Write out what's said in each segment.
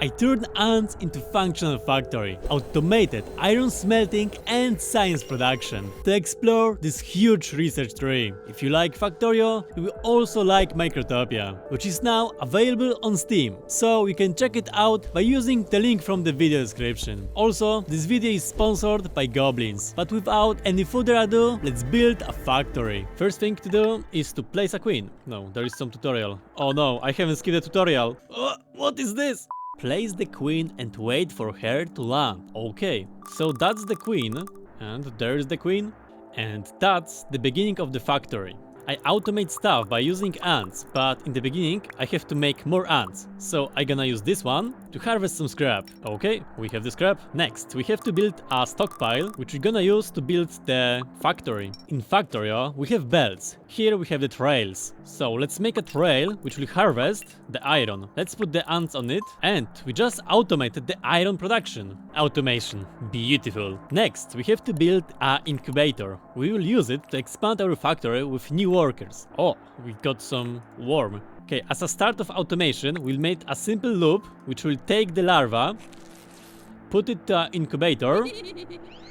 I turned ants into functional factory, automated iron smelting and science production to explore this huge research tree. If you like Factorio, you will also like Microtopia, which is now available on Steam, so you can check it out by using the link from the video description. Also, this video is sponsored by goblins, but without any further ado, let's build a factory. First thing to do is to place a queen. No, there is some tutorial. Oh no, I haven't skipped the tutorial. What is this? Place the queen and wait for her to land. Okay, so that's the queen, and there's the queen, and that's the beginning of the factory. I automate stuff by using ants, but in the beginning I have to make more ants. So I'm gonna use this one to harvest some scrap. Okay, we have the scrap. Next, we have to build a stockpile, which we're gonna use to build the factory. In Factorio, we have belts. Here we have the trails. So let's make a trail which will harvest the iron. Let's put the ants on it, and we just automated the iron production. Automation. Beautiful. Next, we have to build an incubator. We will use it to expand our factory with new workers. Oh, we got some worm. Okay, as a start of automation, we'll make a simple loop which will take the larva, put it to an incubator,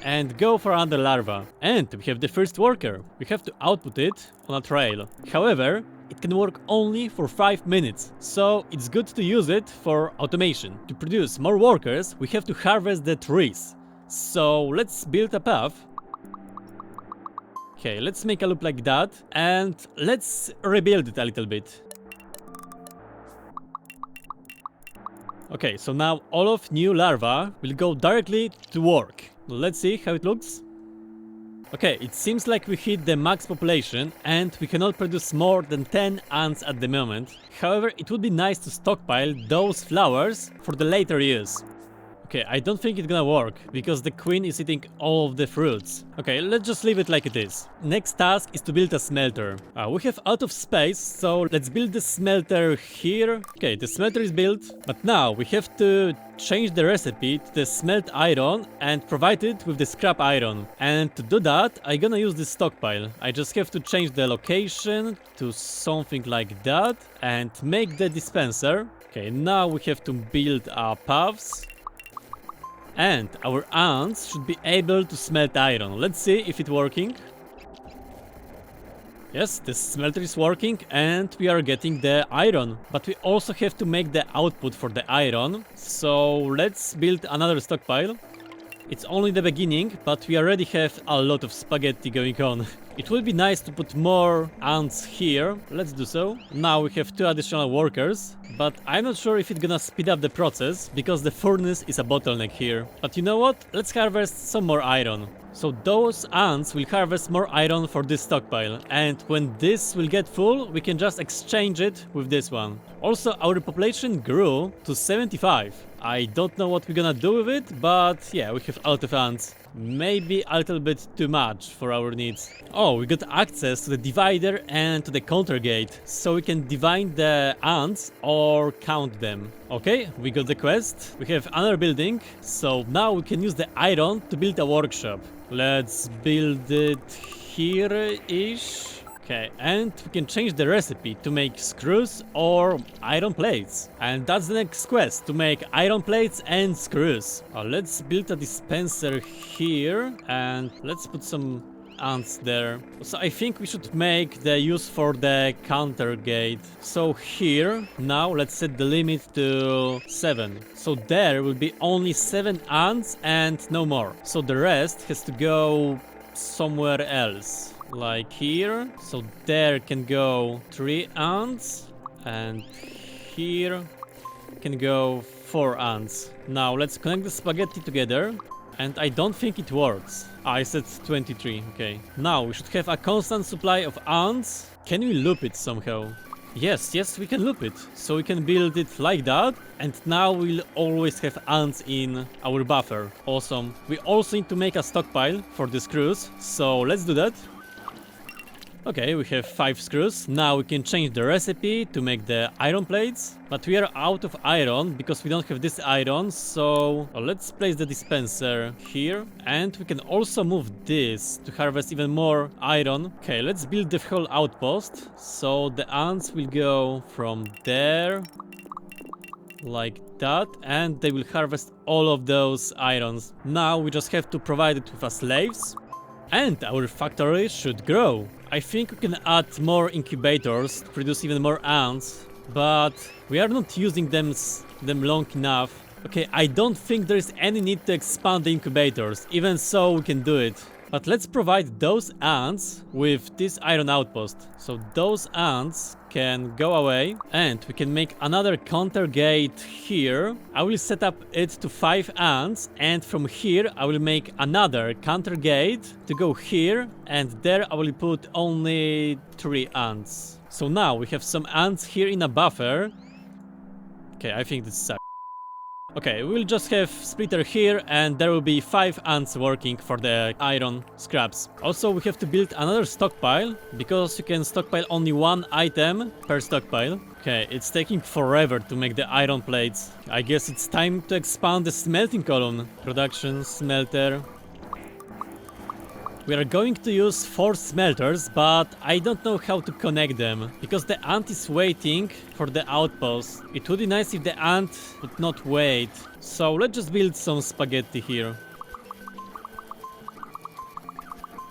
and go for another larva. And we have the first worker. We have to output it on a trail. However, it can work only for 5 minutes, so it's good to use it for automation. To produce more workers, we have to harvest the trees. So let's build a path. Okay, let's make a loop like that, and let's rebuild it a little bit. Okay, so now all of new larvae will go directly to work. Let's see how it looks. Okay, it seems like we hit the max population and we cannot produce more than 10 ants at the moment. However, it would be nice to stockpile those flowers for the later use. Okay, I don't think it's gonna work, because the queen is eating all of the fruits. Okay, let's just leave it like it is. Next task is to build a smelter. We have out of space, so let's build the smelter here. Okay, the smelter is built, but now we have to change the recipe to the smelt iron and provide it with the scrap iron. And to do that, I'm gonna use this stockpile. I just have to change the location to something like that and make the dispenser. Okay, now we have to build our paths. And our ants should be able to smelt iron. Let's see if it's working. Yes, the smelter is working and we are getting the iron. But we also have to make the output for the iron. So let's build another stockpile. It's only the beginning, but we already have a lot of spaghetti going on. It would be nice to put more ants here. Let's do so. Now we have 2 additional workers, but I'm not sure if it's gonna speed up the process, because the furnace is a bottleneck here. But you know what? Let's harvest some more iron. So those ants will harvest more iron for this stockpile, and when this will get full, we can just exchange it with this one. Also, our population grew to 75. I don't know what we're gonna do with it, but yeah, we have a lot of ants. Maybe a little bit too much for our needs. Oh, we got access to the divider and to the counter gate, so we can divide the ants or count them. Okay, we got the quest. We have another building, so now we can use the iron to build a workshop. Let's build it here-ish. Okay, and we can change the recipe to make screws or iron plates. And that's the next quest, to make iron plates and screws. Let's build a dispenser here, and let's put some ants there. So I think we should make the use for the counter gate. So here, now let's set the limit to 7. So there will be only 7 ants and no more. So the rest has to go somewhere else. Like here, so there can go 3 ants, and here can go 4 ants. Now let's connect the spaghetti together, and I don't think it works. I said 23, okay. Now we should have a constant supply of ants. Can we loop it somehow? Yes, we can loop it. So we can build it like that, and now we'll always have ants in our buffer. Awesome. We also need to make a stockpile for the screws, so let's do that. Okay, we have 5 screws. Now we can change the recipe to make the iron plates. But we are out of iron because we don't have this iron. So let's place the dispenser here. And we can also move this to harvest even more iron. Okay, let's build the whole outpost. So the ants will go from there, like that, and they will harvest all of those irons. Now we just have to provide it with our slaves, and our factory should grow. I think we can add more incubators to produce even more ants, but we are not using them long enough. Okay, I don't think there is any need to expand the incubators, even so we can do it. But let's provide those ants with this iron outpost. So those ants can go away, and we can make another counter gate here. I will set up it to 5 ants, and from here I will make another counter gate to go here, and there I will put only 3 ants. So now we have some ants here in a buffer. Okay, I think this sucks. Okay, we'll just have splitter here, and there will be 5 ants working for the iron scraps. Also, we have to build another stockpile, because you can stockpile only 1 item per stockpile. Okay, it's taking forever to make the iron plates. I guess it's time to expand the smelting column. Production, smelter. We are going to use 4 smelters, but I don't know how to connect them, because the ant is waiting for the outpost. It would be nice if the ant would not wait. So let's just build some spaghetti here.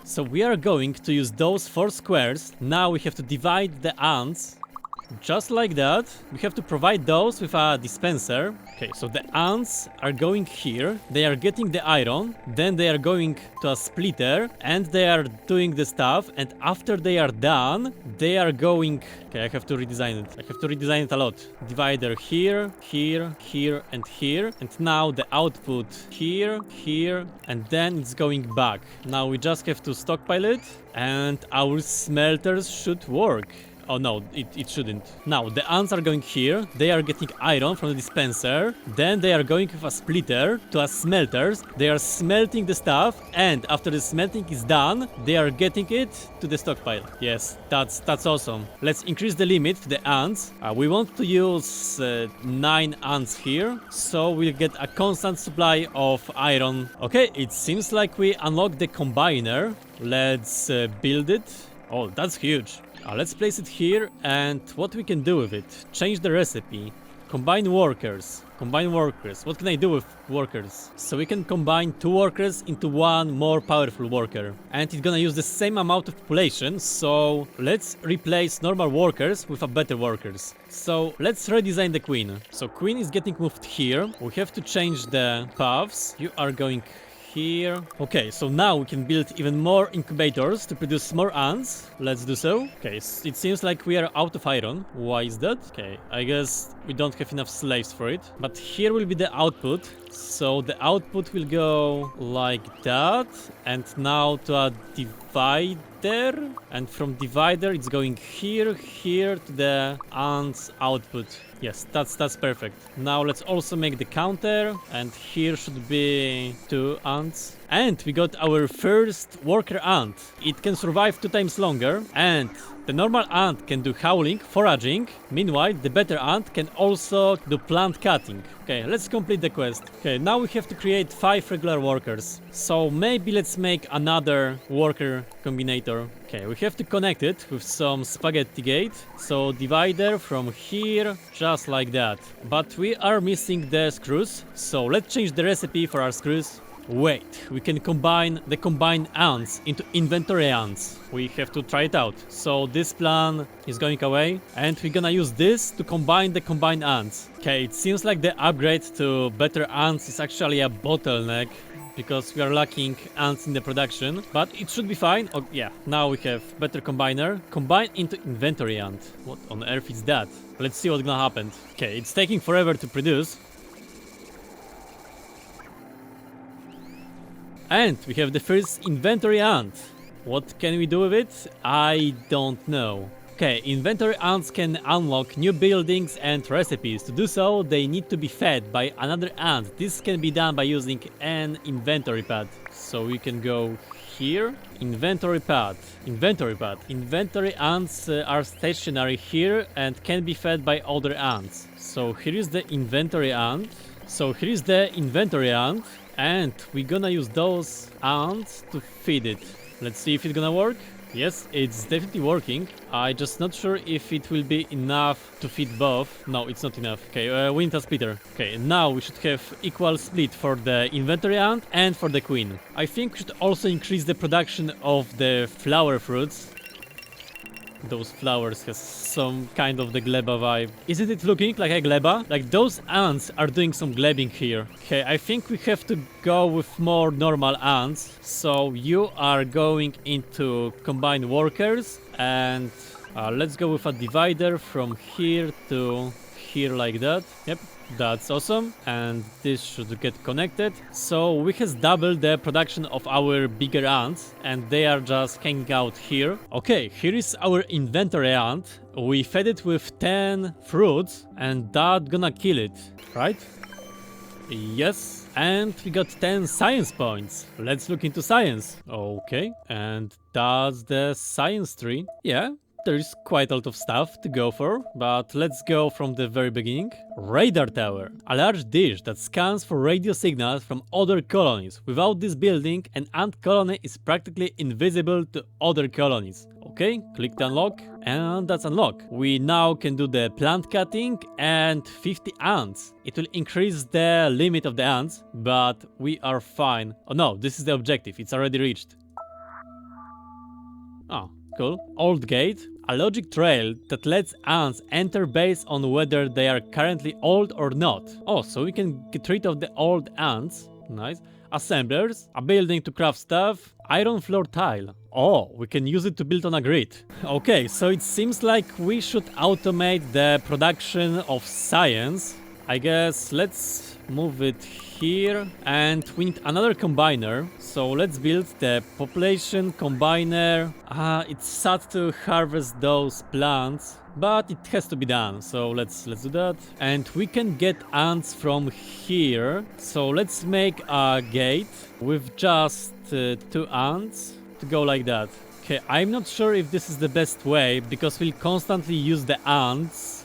So we are going to use those 4 squares. Now we have to divide the ants. Just like that. We have to provide those with a dispenser. Okay, so the ants are going here. They are getting the iron. Then they are going to a splitter. And they are doing the stuff. And after they are done, they are going... Okay, I have to redesign it. I have to redesign it a lot. Divider here, here, here, and here. And now the output here, here. And then it's going back. Now we just have to stockpile it. And our smelters should work. Oh no, it shouldn't. Now, the ants are going here, they are getting iron from the dispenser, then they are going with a splitter to a smelters, they are smelting the stuff, and after the smelting is done, they are getting it to the stockpile. Yes, that's awesome. Let's increase the limit to the ants. We want to use 9 ants here, so we'll get a constant supply of iron. Okay, it seems like we unlocked the combiner. Let's build it. Oh, that's huge. Let's place it here, and what we can do with it? Change the recipe. Combine workers. Combine workers. What can I do with workers? So we can combine 2 workers into 1 more powerful worker. And it's gonna use the same amount of population, so let's replace normal workers with a better workers. So let's redesign the queen. So queen is getting moved here. We have to change the paths. You are going here. Okay, so now we can build even more incubators to produce more ants. Let's do so. Okay, it seems like we are out of iron. Why is that? Okay, I guess we don't have enough slaves for it. But here will be the output. So the output will go like that. And now to a divider. And from divider it's going here, here to the ants output. Yes, that's perfect. Now let's also make the counter, and here should be 2 ants. And we got our first worker ant. It can survive 2 times longer, and the normal ant can do howling, foraging. Meanwhile, the better ant can also do plant cutting. Okay, let's complete the quest. Okay, now we have to create 5 regular workers. So maybe let's make another worker combinator. Okay, we have to connect it with some spaghetti gate. So divider from here, just like that. But we are missing the screws. So let's change the recipe for our screws. Wait, we can combine the combined ants into inventory ants. We have to try it out. So this plan is going away, and we're gonna use this to combine the combined ants. Okay, it seems like the upgrade to better ants is actually a bottleneck, because we are lacking ants in the production, but it should be fine. Oh yeah, now we have better combiner. Combine into inventory ant. What on earth is that? Let's see what's gonna happen. Okay, it's taking forever to produce. And we have the first inventory ant. What can we do with it? I don't know. Okay, inventory ants can unlock new buildings and recipes. To do so, they need to be fed by another ant. This can be done by using an inventory pad. So we can go here. Inventory pad. Inventory pad. Inventory ants are stationary here and can be fed by other ants. So here is the inventory ant. And we're gonna use those ants to feed it. Let's see if it's gonna work. Yes, it's definitely working. I'm just not sure if it will be enough to feed both. No, it's not enough. Okay, we need a splitter. Okay, now we should have equal split for the inventory ant and for the queen. I think we should also increase the production of the flower fruits. Those flowers has some kind of the gleba vibe. Isn't it looking like a gleba? Like those ants are doing some glebing here. Okay, I think we have to go with more normal ants. So you are going into combined workers and let's go with a divider from here to here like that. Yep. That's awesome, and this should get connected. So we has doubled the production of our bigger ants, and they are just hanging out here. Okay, here is our inventory ant. We fed it with 10 fruits, and that gonna kill it, right? Yes, and we got 10 science points. Let's look into science. Okay, and that's the science tree. Yeah. There's quite a lot of stuff to go for, but let's go from the very beginning. Radar tower. A large dish that scans for radio signals from other colonies. Without this building, an ant colony is practically invisible to other colonies. Okay, click to unlock, and that's unlock. We now can do the plant cutting and 50 ants. It will increase the limit of the ants, but we are fine. Oh no, this is the objective, it's already reached. Oh, cool. Old gate. A logic trail that lets ants enter based on whether they are currently old or not. Oh, so we can get rid of the old ants. Nice. Assemblers. A building to craft stuff. Iron floor tile. Oh, we can use it to build on a grid. Okay, so it seems like we should automate the production of science. I guess let's move it here, and we need another combiner, so let's build the population combiner. It's sad to harvest those plants, but it has to be done, so let's do that. And we can get ants from here, so let's make a gate with just 2 ants to go like that. Okay, I'm not sure if this is the best way, because we'll constantly use the ants.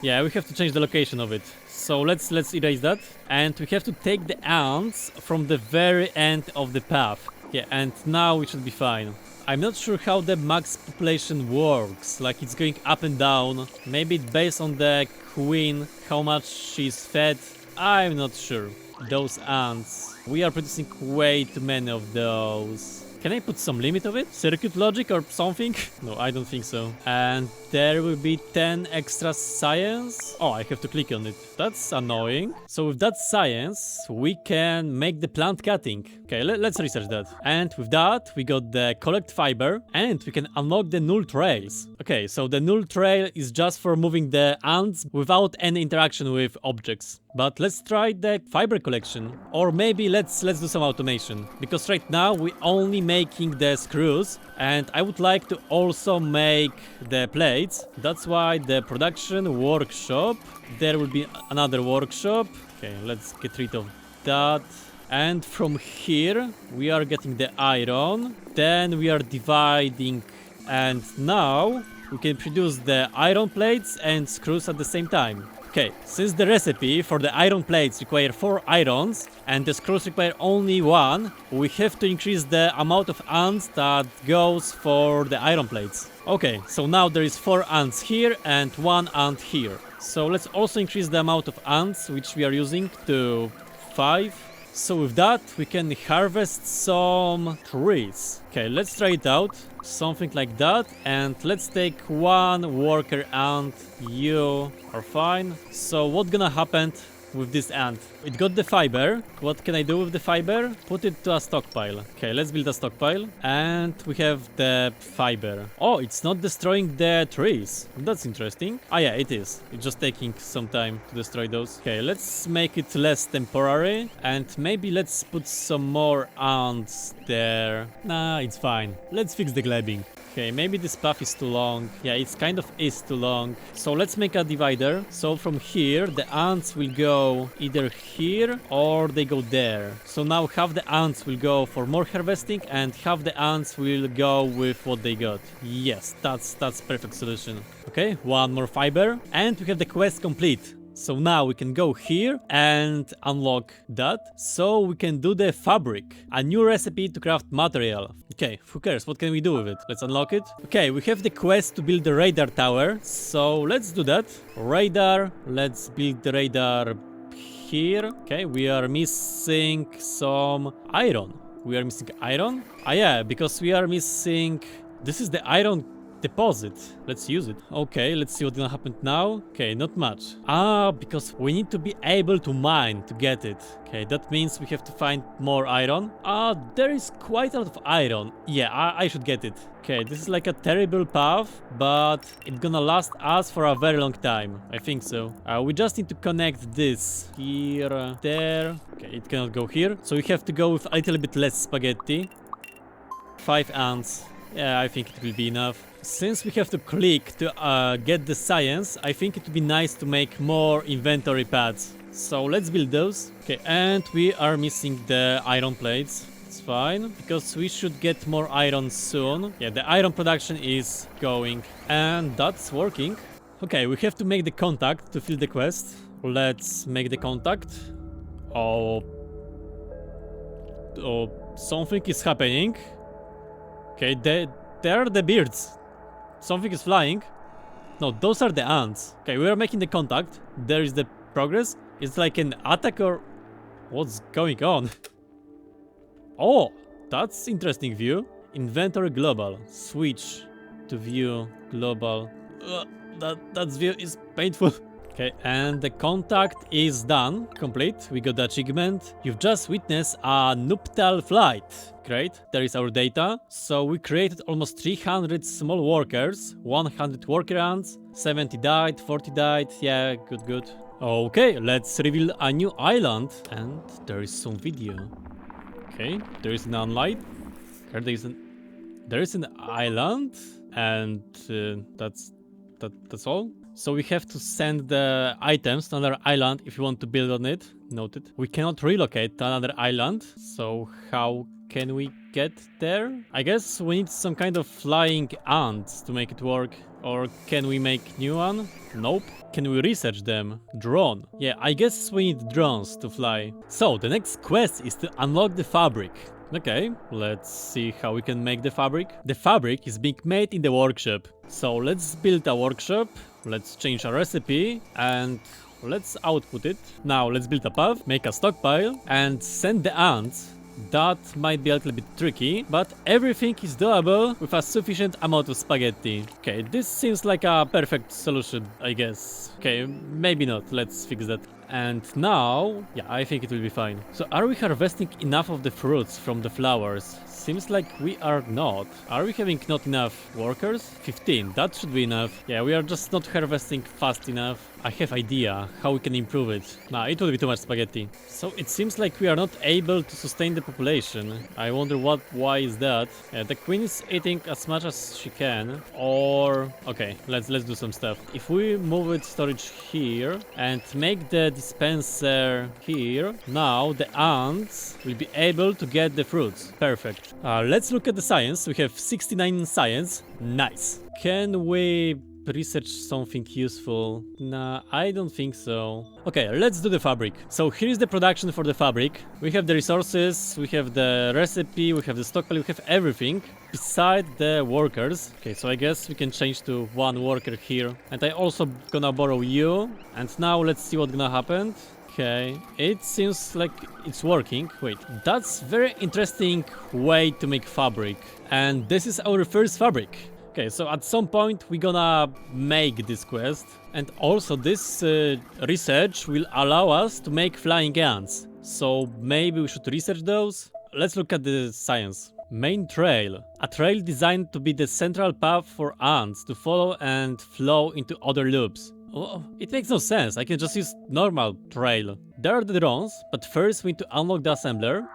Yeah, we have to change the location of it. So let's erase that. And we have to take the ants from the very end of the path. Yeah, and now we should be fine. I'm not sure how the max population works. Like it's going up and down. Maybe it's based on the queen, how much she's fed. I'm not sure. Those ants. We are producing way too many of those. Can I put some limit of it? Circuit logic or something? No, I don't think so. And there will be 10 extra science. Oh, I have to click on it. That's annoying. So with that science, we can make the plant cutting. Okay, let's research that. And with that, we got the collect fiber and we can unlock the null trails. Okay, so the null trail is just for moving the ants without any interaction with objects. But let's try the fiber collection. Or maybe let's do some automation. Because right now we only making the screws. And I would like to also make the plates. That's why the production workshop. There will be another workshop. Okay, let's get rid of that. And from here we are getting the iron. Then we are dividing. And now we can produce the iron plates and screws at the same time. Okay, since the recipe for the iron plates require 4 irons and the screws require only 1, we have to increase the amount of ants that goes for the iron plates. Okay, so now there is 4 ants here and 1 ant here. So let's also increase the amount of ants which we are using to 5. So with that, we can harvest some trees. Okay, let's try it out. Something like that. And let's take 1 worker ant. You are fine. So what's gonna happen with this ant? It got the fiber. What can I do with the fiber? Put it to a stockpile. Okay, let's build a stockpile. And we have the fiber. Oh, it's not destroying the trees. That's interesting. Ah, yeah, it is. It's just taking some time to destroy those. Okay, let's make it less temporary. And maybe let's put some more ants there. Nah, it's fine. Let's fix the glabbing. Okay, maybe this path is too long. Yeah, it's kind of is too long. So let's make a divider. So from here, the ants will go either here or they go there. So now half the ants will go for more harvesting and half the ants will go with what they got. Yes, that's perfect solution. Okay, 1 more fiber and we have the quest complete. So now we can go here and unlock that. So we can do the fabric, a new recipe to craft material. Okay, who cares? What can we do with it? Let's unlock it. Okay, we have the quest to build the radar tower. So let's do that. Radar, let's build the radar here. Okay, we are missing some iron. We are missing iron? Ah yeah, because we are missing... This is the iron deposit. Let's use it. Okay, let's see what's gonna happen now. Okay, not much. Ah, because we need to be able to mine to get it. Okay, that means we have to find more iron. Ah, there is quite a lot of iron. Yeah, I should get it. Okay, this is like a terrible path, but it's gonna last us for a very long time. I think so. We just need to connect this here, there. Okay, it cannot go here. So we have to go with a little bit less spaghetti. 5 ants. Yeah, I think it will be enough. Since we have to click to get the science, I think it would be nice to make more inventory pads. So let's build those. Okay, and we are missing the iron plates. It's fine, because we should get more iron soon. Yeah, the iron production is going, and that's working. Okay, we have to make the contact to fill the quest. Let's make the contact. Oh, something is happening. Okay, there are the birds. Something is flying. No, those are the ants. Okay, we are making the contact. There is the progress. It's like an attack or... What's going on? Oh, that's interesting view. Inventory global. Switch to view global. That view is painful. Okay, and the contact is done. Complete. We got the achievement. You've just witnessed a nuptial flight. Great. There is our data. So we created almost 300 small workers. 100 worker ants. 70 died, 40 died. Yeah, good. Okay, let's reveal a new island. And there is some video. Okay, there is an unlight. There is an island. And that's all. So we have to send the items to another island if you want to build on it. Noted. We cannot relocate to another island. So how can we get there? I guess we need some kind of flying ants to make it work. Or can we make new one? Nope. Can we research them? Drone. Yeah, I guess we need drones to fly. So the next quest is to unlock the fabric. Okay, let's see how we can make the fabric. The fabric is being made in the workshop. So let's build a workshop. Let's change our recipe and let's output it. Now let's build a path, make a stockpile and send the ants. That might be a little bit tricky, but everything is doable with a sufficient amount of spaghetti. Okay, this seems like a perfect solution, I guess. Okay, maybe not. Let's fix that. And now, yeah, I think it will be fine. So are we harvesting enough of the fruits from the flowers? Seems like we are not. Are we having not enough workers? 15, that should be enough. Yeah, we are just not harvesting fast enough. I have idea how we can improve it. Nah, it will be too much spaghetti. So it seems like we are not able to sustain the population. I wonder why is that? Yeah, the queen is eating as much as she can. Or... okay, let's do some stuff. If we move it storage here and make the dispenser here, now the ants will be able to get the fruits. Perfect. Let's look at the science. We have 69 science. Nice. Can we research something useful? Nah, I don't think so. Okay, let's do the fabric. So here is the production for the fabric. We have the resources, we have the recipe, we have the stockpile, we have everything beside the workers. Okay, so I guess we can change to one worker here. And I also gonna borrow you. And now let's see what's gonna happen. Okay, it seems like it's working. Wait, that's very interesting way to make fabric. And this is our first fabric. Okay, so at some point we're gonna make this quest. And also this research will allow us to make flying ants. So maybe we should research those. Let's look at the science. Main trail. A trail designed to be the central path for ants to follow and flow into other loops. Oh, it makes no sense. I can just use normal trail. There are the drones, but first we need to unlock the assembler.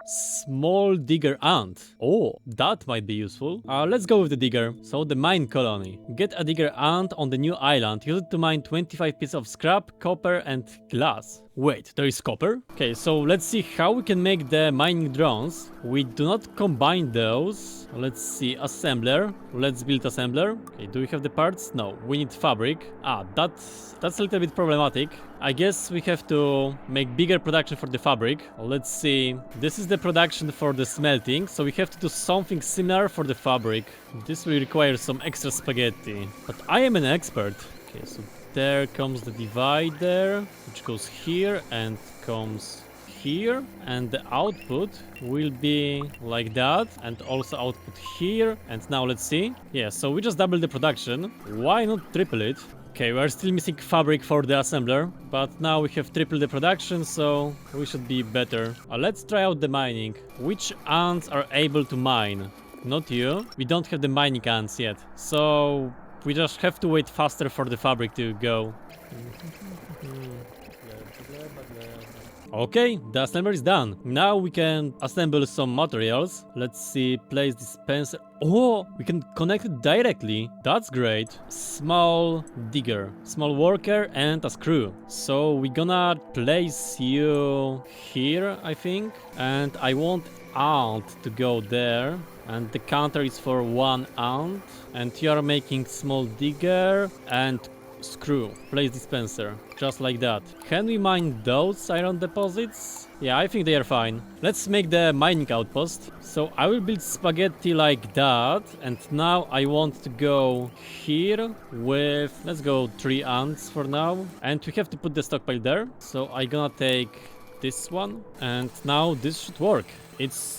Small digger ant. Oh, that might be useful. Let's go with the digger. So the mine colony. Get a digger ant on the new island. Use it to mine 25 pieces of scrap, copper and glass. Wait, there is copper? Okay, so let's see how we can make the mining drones. We do not combine those. Let's see, assembler. Let's build assembler. Okay, do we have the parts? No, we need fabric. Ah, that's a little bit problematic. I guess we have to make bigger production for the fabric. Let's see. This is the production for the smelting, so we have to do something similar for the fabric. This will require some extra spaghetti. But I am an expert. Okay, so there comes the divider, which goes here and comes here, and the output will be like that, and also output here. And now let's see. Yeah, so we just doubled the production. Why not triple it? Okay, we're still missing fabric for the assembler, but now we have tripled the production, so we should be better. Let's try out the mining. Which ants are able to mine? Not you. We don't have the mining ants yet, so we just have to wait faster for the fabric to go. Okay, the assembler is done. Now we can assemble some materials. Let's see, place dispenser. Oh, we can connect it directly. That's great. Small digger, small worker, and a screw. So we're gonna place you here, I think. And I want ant to go there. And the counter is for 1 ant. And you are making small digger and screw. Place dispenser. Just like that. Can we mine those iron deposits? Yeah, I think they are fine. Let's make the mining outpost. So I will build spaghetti like that. And now I want to go here with, let's go 3 ants for now. And we have to put the stockpile there. So I'm gonna take this one. And now this should work.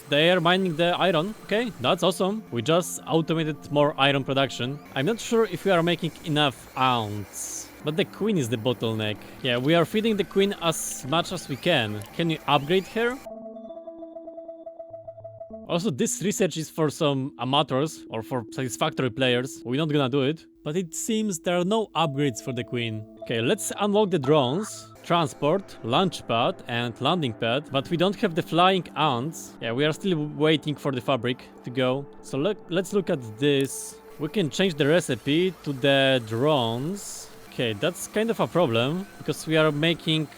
They are mining the iron. Okay, that's awesome. We just automated more iron production. I'm not sure if we are making enough ants, but the queen is the bottleneck. Yeah, we are feeding the queen as much as we can. Can you upgrade her? Also, this research is for some amateurs or for satisfactory players. We're not gonna do it. But it seems there are no upgrades for the queen. Okay, let's unlock the drones. Transport, launch pad and landing pad. But we don't have the flying ants. Yeah, we are still waiting for the fabric to go. So let's look at this. We can change the recipe to the drones. Okay, that's kind of a problem because we are making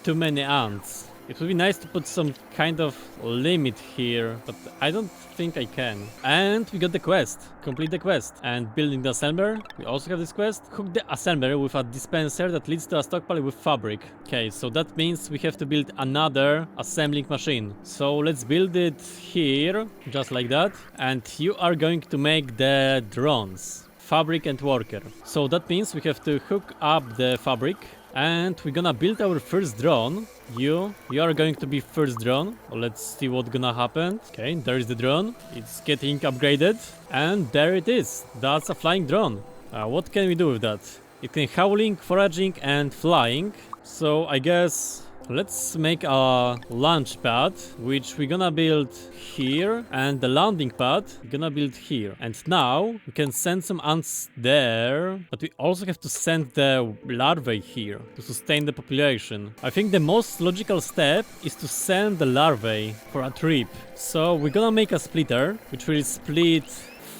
too many ants. It would be nice to put some kind of limit here, but I don't think I can. And we got the quest. Complete the quest. And building the assembler. We also have this quest. Hook the assembler with a dispenser that leads to a stockpile with fabric. Okay, so that means we have to build another assembling machine. So let's build it here, just like that. And you are going to make the drones. Fabric and worker. So that means we have to hook up the fabric. And we're gonna build our first drone. You are going to be first drone. Let's see what's gonna happen. Okay, there is the drone. It's getting upgraded. And there it is. That's a flying drone. What can we do with that? It can howling, foraging, and flying. So I guess let's make a launch pad, which we're gonna build here, and the landing pad we're gonna build here. And now we can send some ants there, but we also have to send the larvae here to sustain the population. I think the most logical step is to send the larvae for a trip. So we're gonna make a splitter, which will split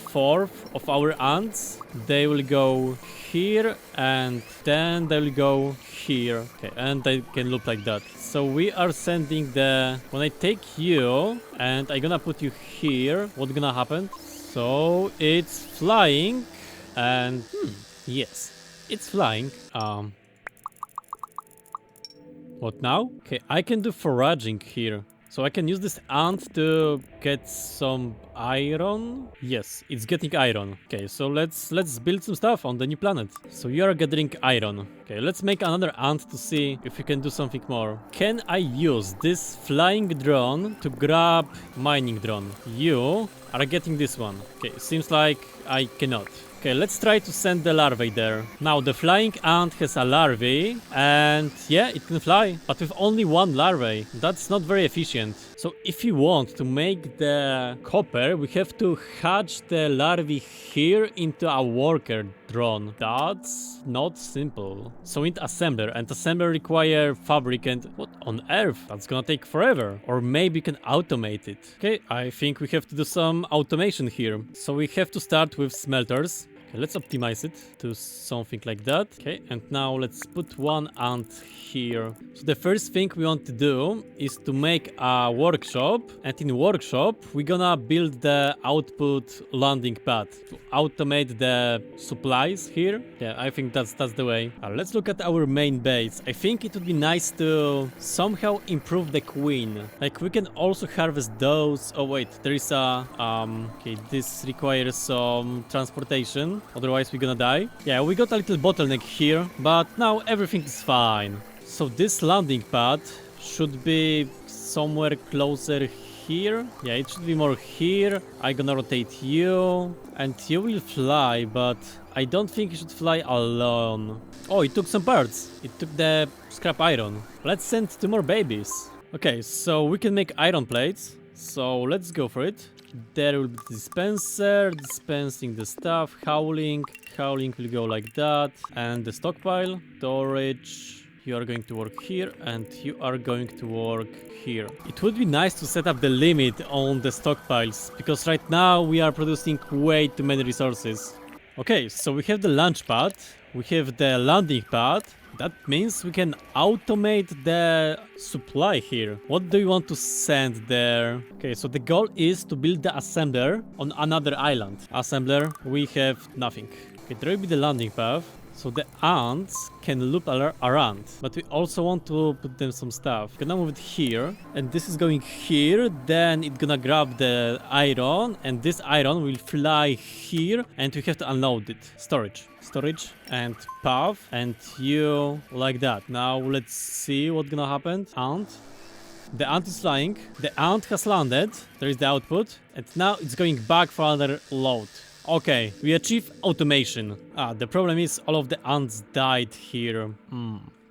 4 of our ants. They will go here and then they will go here. Okay, and they can look like that. So we are sending when I take you and I'm gonna put you here, what's gonna happen? So it's flying and yes, it's flying. What now? Okay, I can do foraging here. So I can use this ant to get some iron. Yes, it's getting iron. Okay, so let's build some stuff on the new planet. So you are gathering iron. Okay, let's make another ant to see if we can do something more. Can I use this flying drone to grab mining drone? You are getting this one. Okay, seems like I cannot. Okay, let's try to send the larvae there. Now the flying ant has a larvae and yeah, it can fly, but with only 1 larvae. That's not very efficient. So if you want to make the copper, we have to hatch the larvae here into a worker drone. That's not simple. So we need assembler, and assembler require fabric, and what on earth? That's gonna take forever. Or maybe we can automate it. Okay, I think we have to do some automation here. So we have to start with smelters. Okay, let's optimize it to something like that. Okay, and now let's put one ant here. So the first thing we want to do is to make a workshop, and in workshop we're gonna build the output landing pad to automate the supplies here. Yeah, I think that's the way. Let's look at our main base. I think it would be nice to somehow improve the queen. Like we can also harvest those. Oh wait, there is a okay, this requires some transportation, otherwise we're gonna die. Yeah, we got a little bottleneck here, but now everything is fine. So this landing pad should be somewhere closer here. Yeah, it should be more here. I'm gonna rotate you, and you will fly, but I don't think you should fly alone. Oh, it took some parts. It took the scrap iron. Let's send 2 more babies. Okay, so we can make iron plates. So let's go for it. There will be the dispenser, dispensing the stuff, howling. Howling will go like that. And the stockpile, storage. You are going to work here, and you are going to work here. It would be nice to set up the limit on the stockpiles, because right now we are producing way too many resources. Okay, so we have the launch pad, we have the landing pad. That means we can automate the supply here. What do you want to send there? Okay, so the goal is to build the assembler on another island. Assembler, we have nothing. Okay, there will be the landing path. So the ants can loop around, but we also want to put them some stuff. Gonna move it here, and this is going here, then it's gonna grab the iron, and this iron will fly here, and we have to unload it. Storage, and path, and you like that. Now let's see what's gonna happen. Ant. The ant is flying, the ant has landed, there is the output, and now it's going back for another load. Okay, we achieve automation. The problem is all of the ants died here.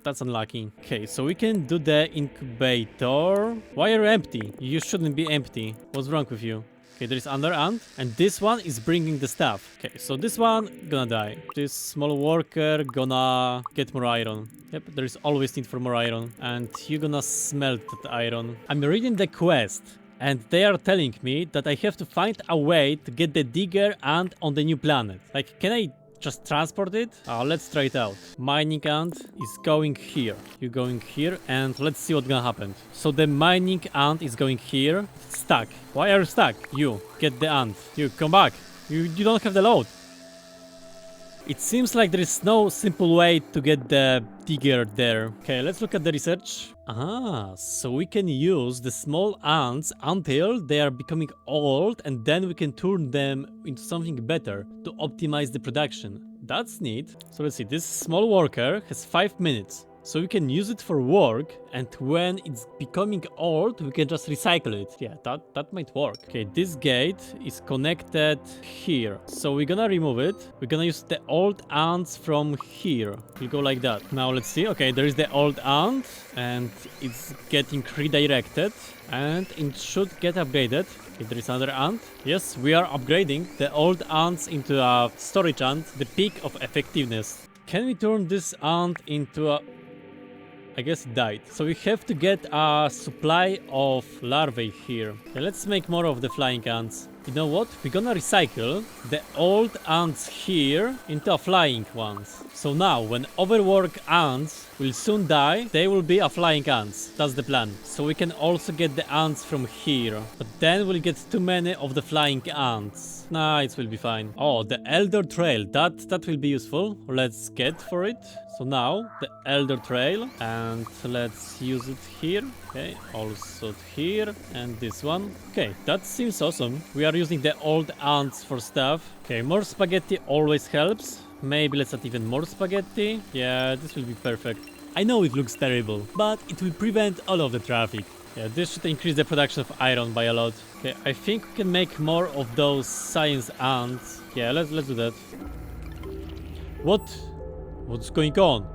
That's unlucky. Okay, so we can do the incubator. Why are you empty? You shouldn't be empty. What's wrong with you? Okay, there is another ant, and this one is bringing the stuff. Okay, so this one gonna die. This small worker gonna get more iron. Yep, there is always need for more iron, and you're gonna smelt that iron. I'm reading the quest, and they are telling me that I have to find a way to get the digger ant on the new planet. Like, can I just transport it? Let's try it out. Mining ant is going here. You're going here, and let's see what's gonna happen. So the mining ant is going here. Stuck. Why are you stuck? You, get the ant. You, come back. You don't have the load. It seems like there is no simple way to get the digger there. Okay, let's look at the research. So we can use the small ants until they are becoming old, and then we can turn them into something better to optimize the production. That's neat. So let's see, this small worker has 5 minutes. So we can use it for work, and when it's becoming old, we can just recycle it. Yeah, that might work. Okay, this gate is connected here. So we're gonna remove it. We're gonna use the old ants from here. We'll go like that. Now let's see. Okay, there is the old ant, and it's getting redirected, and it should get upgraded. Okay, there is another ant. Yes, we are upgrading the old ants into a storage ant, the peak of effectiveness. Can we turn this ant into a... I guess it died. So we have to get a supply of larvae here. Okay, let's make more of the flying ants. You know what? We're gonna recycle the old ants here into flying ones. So now, when overworked ants will soon die, they will be a flying ants. That's the plan. So we can also get the ants from here. But then we'll get too many of the flying ants. Nah, it will be fine. Oh, the Elder Trail. That will be useful. Let's get for it. So now, the Elder Trail. And let's use it here. Okay, also here. And this one. Okay, that seems awesome. We are using the old ants for stuff. Okay, more spaghetti always helps. Maybe let's add even more spaghetti. Yeah, this will be perfect. I know it looks terrible, but it will prevent all of the traffic. Yeah, this should increase the production of iron by a lot. Okay, I think we can make more of those science ants. Yeah, let's do that. What's going on?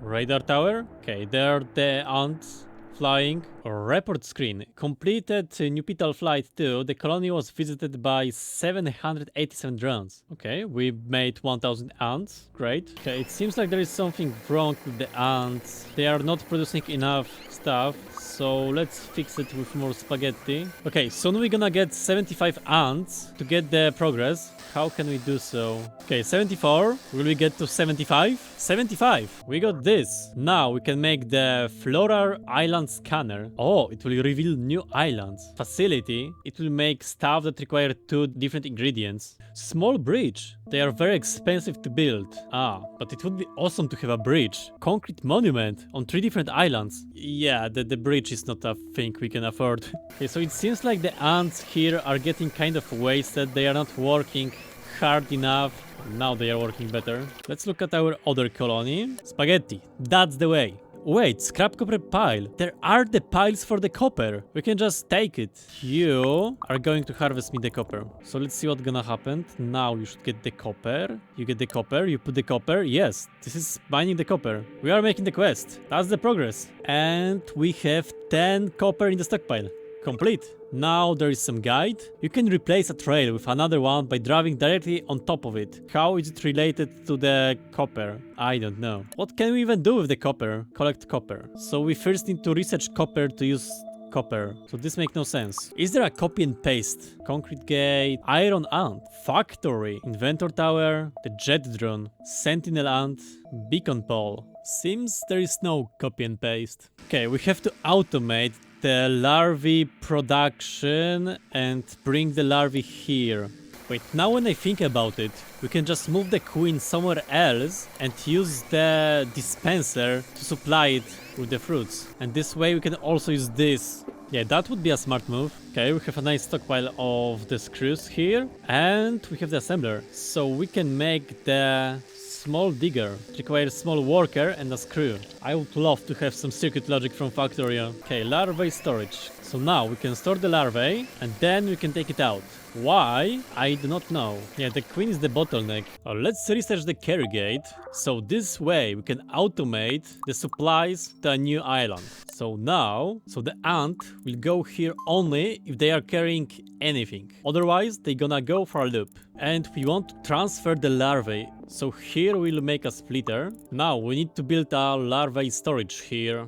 Radar tower? Okay, there are the ants Flying. Report screen. Completed Nupital Flight 2. The colony was visited by 787 drones. Okay, we made 1000 ants. Great. Okay, it seems like there is something wrong with the ants. They are not producing enough stuff. So let's fix it with more spaghetti. Okay, soon we're gonna get 75 ants to get the progress. How can we do so? Okay, 74. Will we get to 75? 75. We got this. Now we can make the Floral Island Scanner. Oh, it will reveal new islands. Facility. It will make stuff that require 2 different ingredients. Small bridge. They are very expensive to build. Ah, but it would be awesome to have a bridge. Concrete monument on 3 different islands. Yeah, the bridge is not a thing we can afford. Okay, so it seems like the ants here are getting kind of wasted. They are not working hard enough. Now they are working better. Let's look at our other colony. Spaghetti. That's the way. Wait, scrap copper pile. There are the piles for the copper. We can just take it. You are going to harvest me the copper. So let's see what's gonna happen. Now you should get the copper. You get the copper. You put the copper. Yes, this is mining the copper. We are making the quest. That's the progress. And we have 10 copper in the stockpile. Complete. Now there is some guide. You can replace a trail with another one by driving directly on top of it. How is it related to the copper? I don't know. What can we even do with the copper? Collect copper. So we first need to research copper to use copper. So this makes no sense. Is there a copy and paste? Concrete gate, iron ant, factory, inventor tower, the jet drone, sentinel ant, beacon pole. Seems there is no copy and paste. Okay, we have to automate the larvae production and bring the larvae here. Wait, now when I think about it, we can just move the queen somewhere else and use the dispenser to supply it with the fruits. And this way we can also use this. Yeah, that would be a smart move. Okay, we have a nice stockpile of the screws here. And we have the assembler. So we can make the small digger. It requires small worker and a screw. I would love to have some circuit logic from Factorio. Okay, larvae storage. So now we can store the larvae and then we can take it out. Why? I do not know. Yeah, the queen is the bottleneck. Let's research the carry gate. So this way we can automate the supplies to a new island. So now, the ant will go here only if they are carrying anything. Otherwise, they're gonna go for a loop. And we want to transfer the larvae. So here we'll make a splitter. Now we need to build a larvae storage here.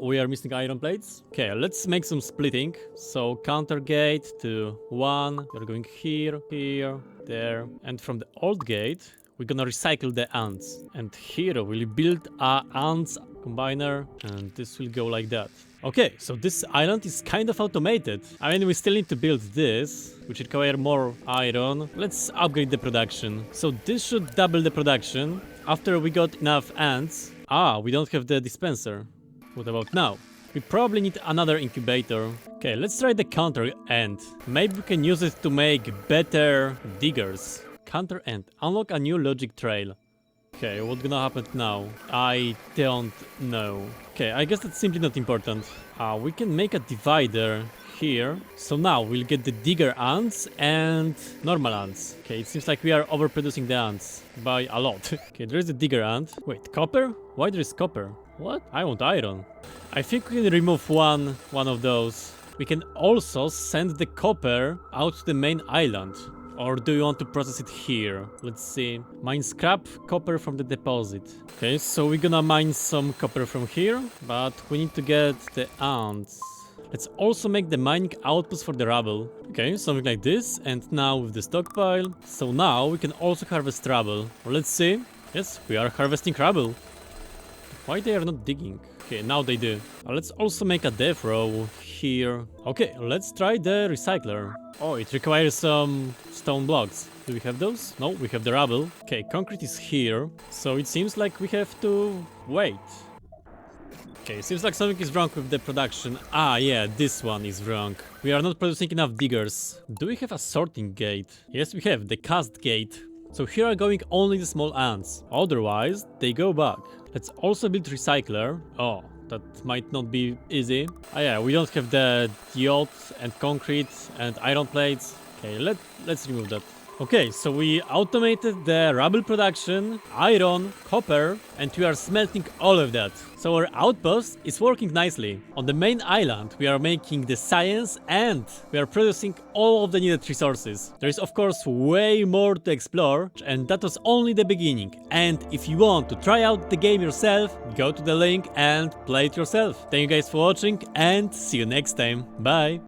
We are missing iron plates. Okay, let's make some splitting. So counter gate to 1. We're going here, here, there. And from the old gate, we're gonna recycle the ants. And here we'll build a ants combiner. And this will go like that. Okay, so this island is kind of automated. I mean, we still need to build this, which require more iron. Let's upgrade the production. So this should double the production. After we got enough ants. We don't have the dispenser. What about now? We probably need another incubator. Okay, let's try the counter end. Maybe we can use it to make better diggers. Counter end. Unlock a new logic trail. Okay, what's gonna happen now? I don't know. Okay, I guess that's simply not important. We can make a divider here. So now we'll get the digger ants and normal ants. Okay, it seems like we are overproducing the ants by a lot. Okay, there is a digger ant. Wait, copper? Why there is copper? What? I want iron. I think we can remove one of those. We can also send the copper out to the main island. Or do you want to process it here? Let's see. Mine scrap copper from the deposit. Okay, so we're gonna mine some copper from here, but we need to get the ants. Let's also make the mining outpost for the rubble. Okay, something like this. And now with the stockpile. So now we can also harvest rubble. Let's see. Yes, we are harvesting rubble. Why they are not digging? Okay, now they do. Let's also make a death row here. Okay, let's try the recycler. Oh, it requires some stone blocks. Do we have those? No, we have the rubble. Okay, concrete is here. So it seems like we have to wait. Okay, seems like something is wrong with the production. Yeah, this one is wrong. We are not producing enough diggers. Do we have a sorting gate? Yes, we have the cast gate. So here are going only the small ants. Otherwise, they go back. Let's also build recycler. Oh, that might not be easy. Yeah, we don't have the diode and concrete and iron plates. Okay, let's remove that. Okay, so we automated the rubble production, iron, copper, and we are smelting all of that. So our outpost is working nicely. On the main island, we are making the science and we are producing all of the needed resources. There is of course way more to explore, and that was only the beginning. And if you want to try out the game yourself, go to the link and play it yourself. Thank you guys for watching and see you next time. Bye!